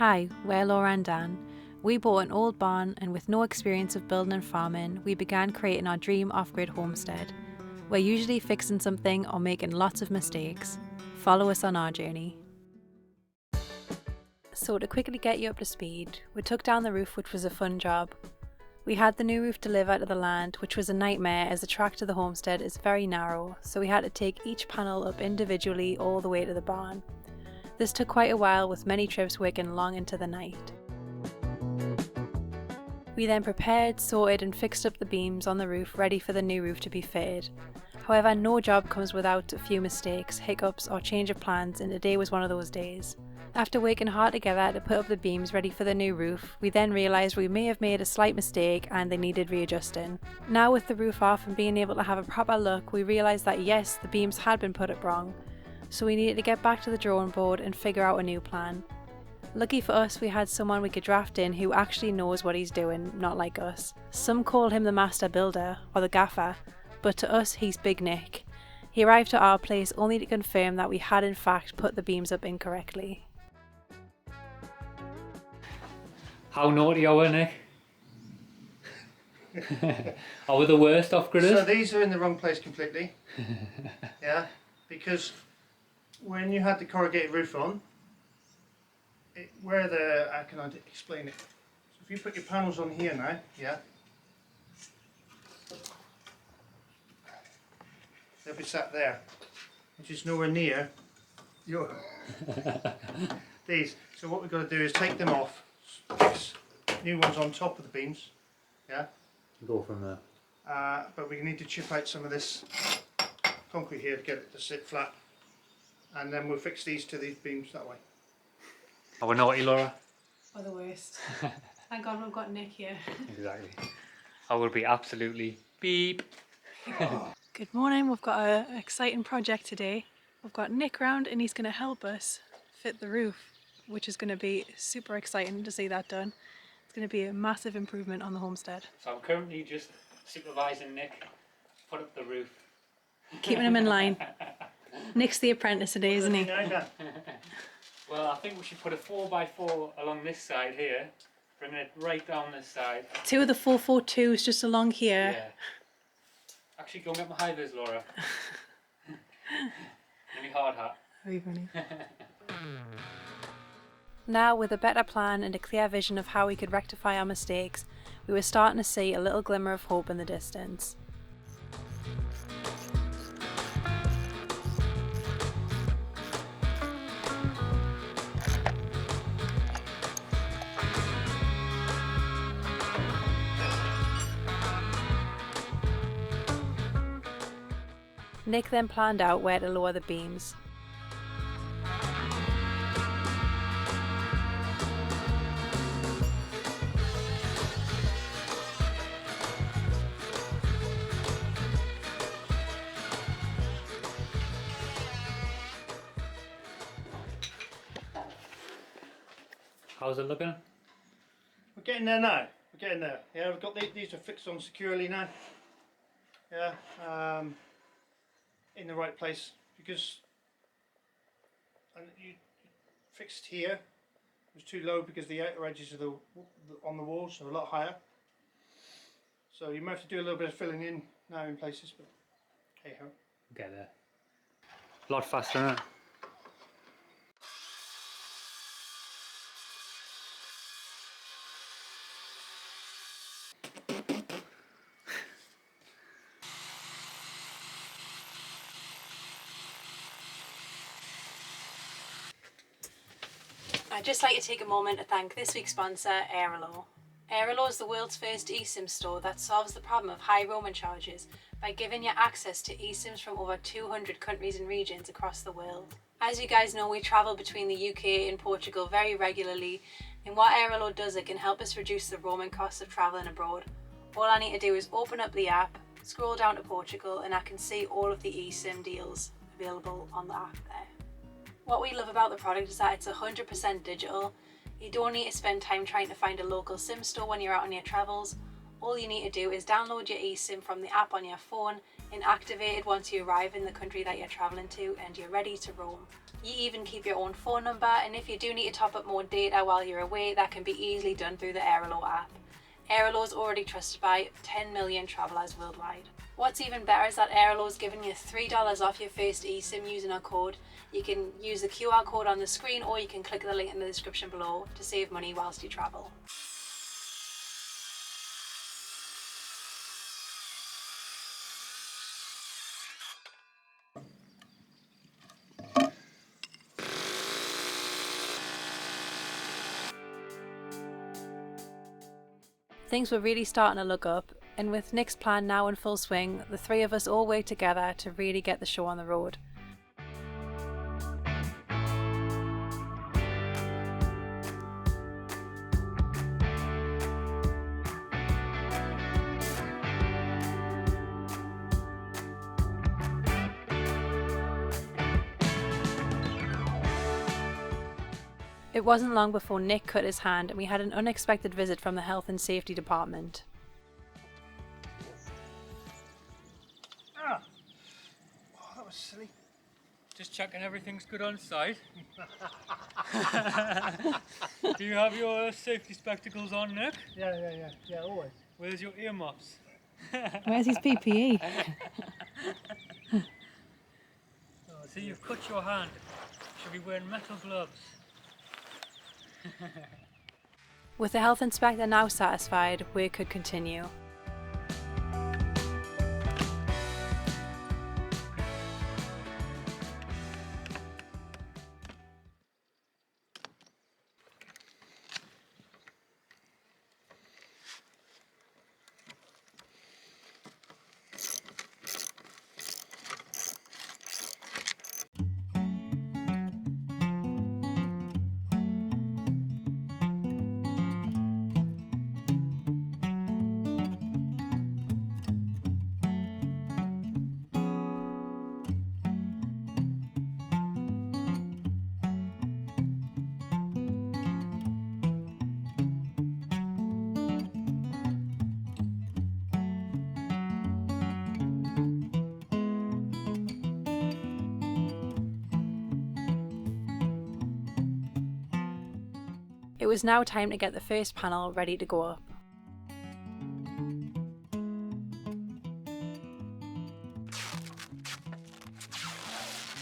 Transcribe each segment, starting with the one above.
Hi, we're Laura and Dan. We bought an old barn and with no experience of building and farming, we began creating our dream off-grid homestead. We're usually fixing something or making lots of mistakes. Follow us on our journey. So to quickly get you up to speed, we took down the roof, which was a fun job. We had the new roof delivered to the land, which was a nightmare as the track to the homestead is very narrow, so we had to take each panel up individually all the way to the barn. This took quite a while, with many trips working long into the night. We then prepared, sorted and fixed up the beams on the roof ready for the new roof to be fitted. However, no job comes without a few mistakes, hiccups or change of plans, and today was one of those days. After working hard together to put up the beams ready for the new roof, we then realised we may have made a slight mistake and they needed readjusting. Now with the roof off and being able to have a proper look, we realised that yes, the beams had been put up wrong, so we needed to get back to the drawing board and figure out a new plan. Lucky for us, we had someone we could draft in who actually knows what he's doing, not like us. Some call him the master builder or the gaffer, but to us he's Big Nick. He arrived at our place only to confirm that we had in fact put the beams up incorrectly. How naughty are we, Nick? Are we the worst off-gridders? So these are in the wrong place completely. Yeah, because when you had the corrugated roof on, how can I explain it? So if you put your panels on here now, yeah, they'll be sat there, which is nowhere near your these. So what we've got to do is take them off, fix new ones on top of the beams, yeah. Go from there. But we need to chip out some of this concrete here to get it to sit flat, and then we'll fix these to these beams that way. Are we naughty, Laura? We're the worst. Thank God we've got Nick here. Exactly. I will be absolutely beep. Good morning, we've got an exciting project today. We've got Nick round and he's going to help us fit the roof, which is going to be super exciting to see that done. It's going to be a massive improvement on the homestead. So I'm currently just supervising Nick put up the roof. Keeping him in line. Nick's the apprentice today, isn't he? Well, I think we should put a 4x4 along this side here, bringing it right down this side. Two of the 442s just along here. Yeah. Actually, go and get my high vis, Laura. Let me hard hat. Very funny. Now, with a better plan and a clear vision of how we could rectify our mistakes, we were starting to see a little glimmer of hope in the distance. Nick then planned out where to lower the beams. How's it looking? We're getting there now. We're getting there. Yeah, we've got these are fixed on securely now. Yeah, in the right place, because you fixed here. It was too low because the outer edges of the on the walls are a lot higher. So you might have to do a little bit of filling in now in places, but hey ho. Get there. A lot faster, isn't it? I'd just like to take a moment to thank this week's sponsor, Airalo. Airalo is the world's first eSIM store that solves the problem of high roaming charges by giving you access to eSIMs from over 200 countries and regions across the world. As you guys know, we travel between the UK and Portugal very regularly, and what Airalo does, it can help us reduce the roaming costs of travelling abroad. All I need to do is open up the app, scroll down to Portugal, and I can see all of the eSIM deals available on the app there. What we love about the product is that it's 100% digital. You don't need to spend time trying to find a local SIM store when you're out on your travels. All you need to do is download your eSIM from the app on your phone and activate it once you arrive in the country that you're travelling to and you're ready to roam. You even keep your own phone number, and if you do need to top up more data while you're away, that can be easily done through the Airalo app. Airalo is already trusted by 10 million travellers worldwide. What's even better is that Airalo is giving you $3 off your first eSIM using our code. You can use the QR code on the screen, or you can click the link in the description below to save money whilst you travel. Things were really starting to look up, and with Nick's plan now in full swing, the three of us all worked together to really get the show on the road. It wasn't long before Nick cut his hand and we had an unexpected visit from the Health and Safety Department. Ah! Oh, that was silly. Just checking everything's good on site. Do you have your safety spectacles on, Nick? Yeah, always. Where's your earmuffs? Where's his PPE? See, you've cut your hand. You should be wearing metal gloves. With the health inspector now satisfied, work could continue. It was now time to get the first panel ready to go up.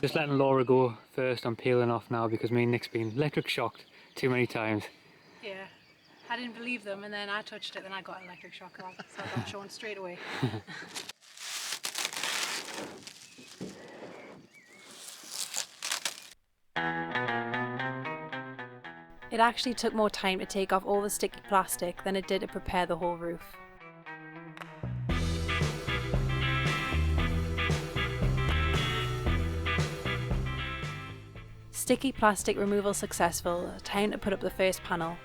Just letting Laura go first. I'm peeling off now because me and Nick's been electric shocked too many times. Yeah, I didn't believe them, and then I touched it, then I got electric shock, so I got shown straight away. It actually took more time to take off all the sticky plastic than it did to prepare the whole roof. Sticky plastic removal successful, time to put up the first panel.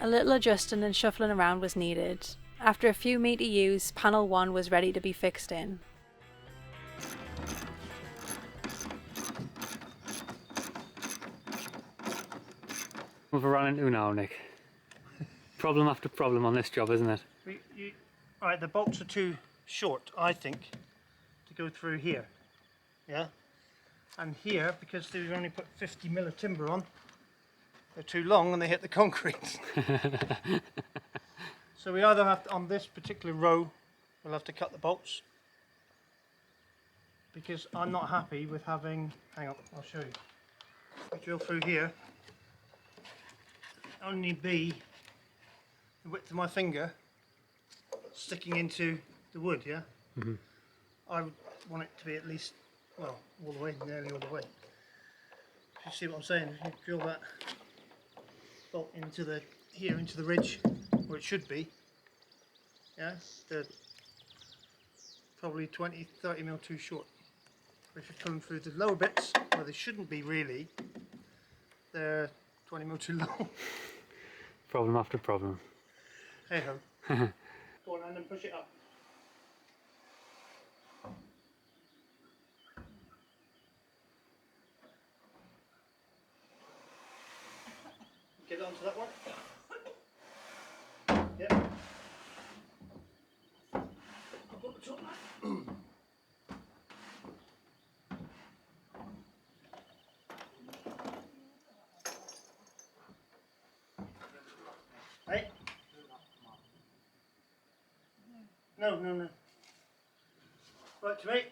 A little adjusting and shuffling around was needed. After a few meter use, panel 1 was ready to be fixed in. What have we run into now, Nick? Problem after problem on this job, isn't it? Alright, the bolts are too short, I think, to go through here. Yeah? And here, because they've only put 50mm of timber on, they're too long and they hit the concrete. So we either have to, on this particular row, we'll have to cut the bolts because I'm not happy with having, hang on, I'll show you. I drill through here, only be the width of my finger sticking into the wood, yeah? Mm-hmm. I would want it to be at least, well, all the way, nearly all the way. You see what I'm saying? If you drill that bolt into the, here into the ridge, where it should be, yeah, they're probably 20-30 mil too short. But if you pull them through the lower bits, where they shouldn't be really, they're 20 mil too long. Problem after problem. Hey ho. Go on and then push it up. Get it onto that one. Yep. I've got the top now. Hey? No, no, no. Right to me.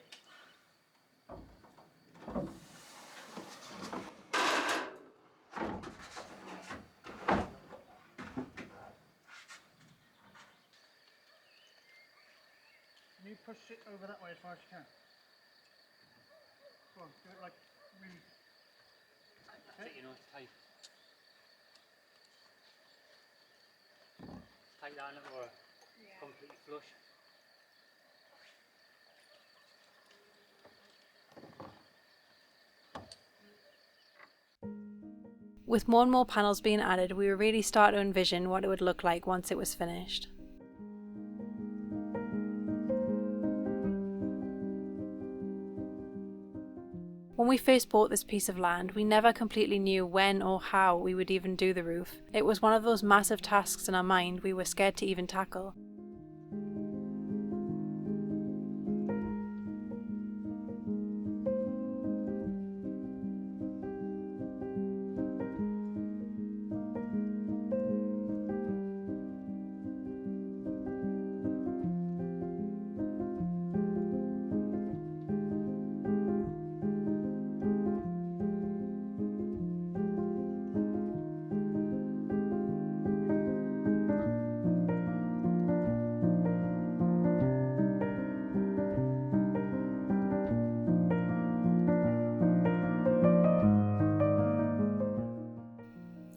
Can you push it over that way as far as you can? Go on, do it like really. Okay. You know, it's tight. Tight down it or completely flush. With more and more panels being added, we were really starting to envision what it would look like once it was finished. When we first bought this piece of land, we never completely knew when or how we would even do the roof. It was one of those massive tasks in our mind we were scared to even tackle.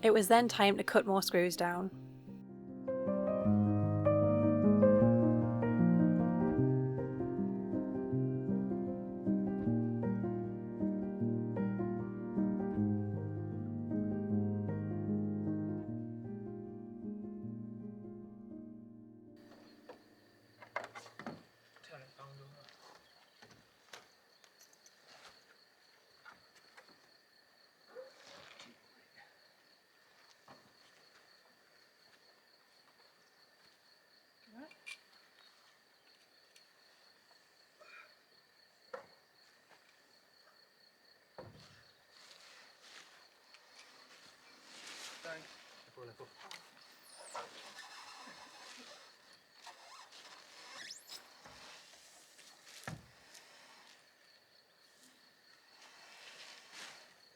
It was then time to cut more screws down. Turn it round over. Thanks. Lepo.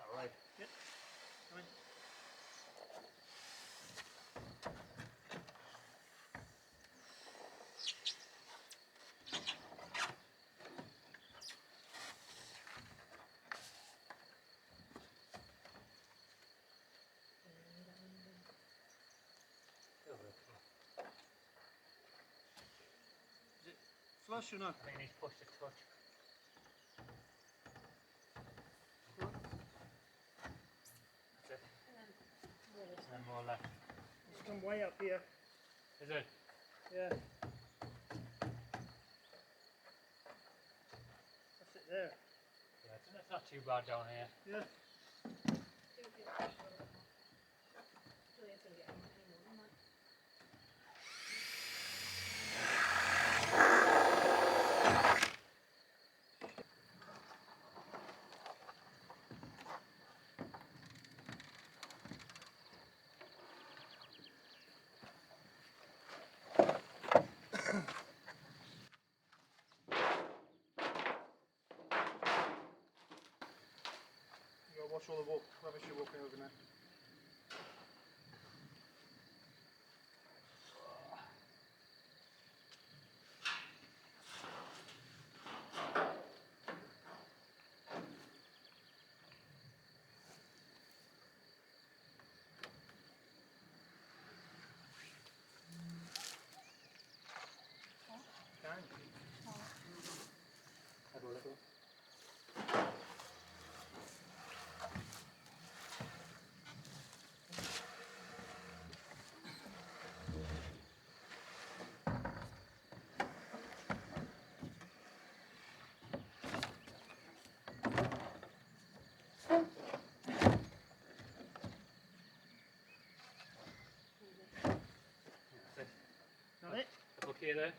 Alright. Yep. Come in. Is it flush or not? I think he's pushed a touch. That's it. And then more left. It's come way up here. Is it? Yeah. That's it there. Yeah, it's not too bad down here. Yeah. watch all the rubbish you're walking over now. Got it? Okay there?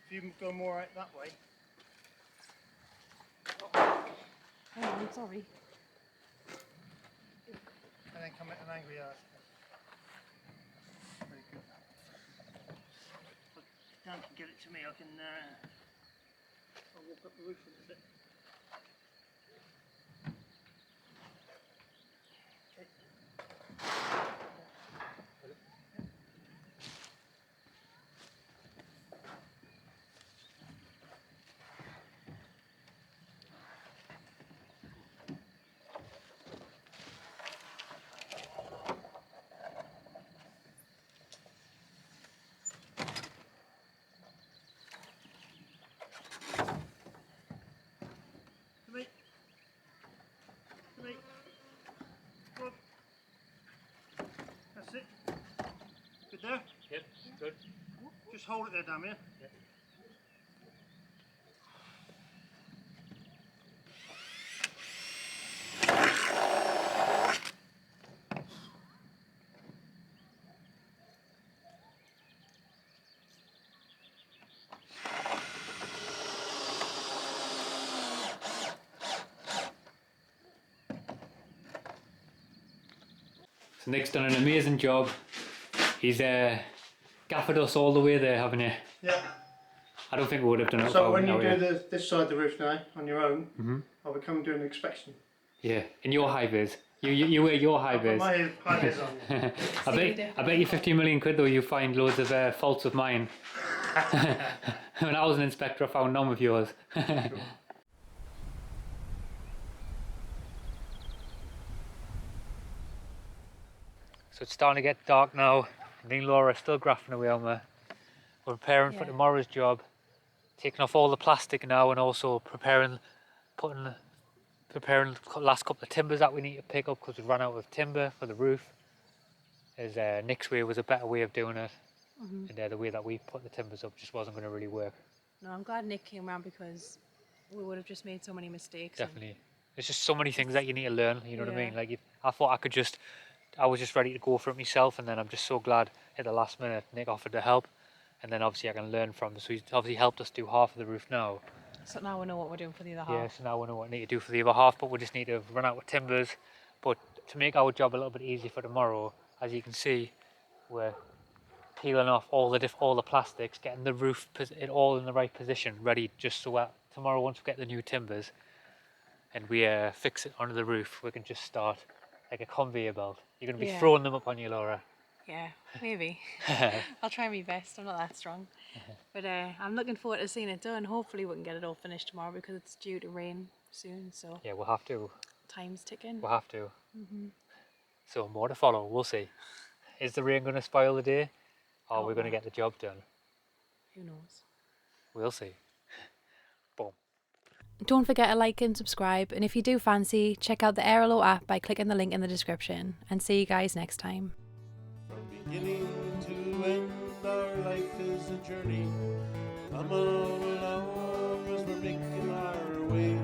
If you go more out that way. Oh, I'm sorry. And then come at an angry earth. Very good. But Dan can get it to me, I can I'll walk up the roof a little bit. Okay. That's it. Good there? Yep, good. Just hold it there, damn it. Yep. So Nick's done an amazing job. He's gaffered us all the way there, haven't you? Yeah. I don't think we would have done it. So when you do this side of the roof now, on your own, I'll be coming doing an inspection. Yeah, in your high vis. You wear your high I'll put vis. my high vis on. I bet you 15 million quid though you find loads of faults of mine. When I was an inspector I found none of yours. So it's starting to get dark now. Me and Laura are still grafting away on there. We're preparing for tomorrow's job. Taking off all the plastic now and also preparing the last couple of timbers that we need to pick up because we've run out of timber for the roof. As Nick's way was a better way of doing it. And the way that we put the timbers up just wasn't going to really work. No, I'm glad Nick came around because we would have just made so many mistakes. Definitely. There's just so many things that you need to learn, you know what I mean? Like I thought I was just ready to go for it myself, and then I'm just so glad at the last minute Nick offered to help, and then obviously I can learn from him. So he's obviously helped us do half of the roof now. So now we know what we're doing for the other half. Yeah, so now we know what we need to do for the other half, but we just need to run out with timbers. But to make our job a little bit easier for tomorrow, as you can see, we're peeling off all the plastics, getting the roof it all in the right position, ready just so that tomorrow once we get the new timbers and we fix it onto the roof, we can just start like a conveyor belt. You're going to be throwing them up on you, Laura. Yeah, maybe. I'll try my best. I'm not that strong. But I'm looking forward to seeing it done. Hopefully we can get it all finished tomorrow because it's due to rain soon. So yeah, we'll have to. Time's ticking. We'll have to. So more to follow. We'll see. Is the rain going to spoil the day? Or are we going to get the job done? Who knows? We'll see. Boom. Don't forget to like and subscribe, and if you do fancy, check out the Airalo app by clicking the link in the description, and see you guys next time. From beginning to end, our life is a journey. Come on along as we're making our way.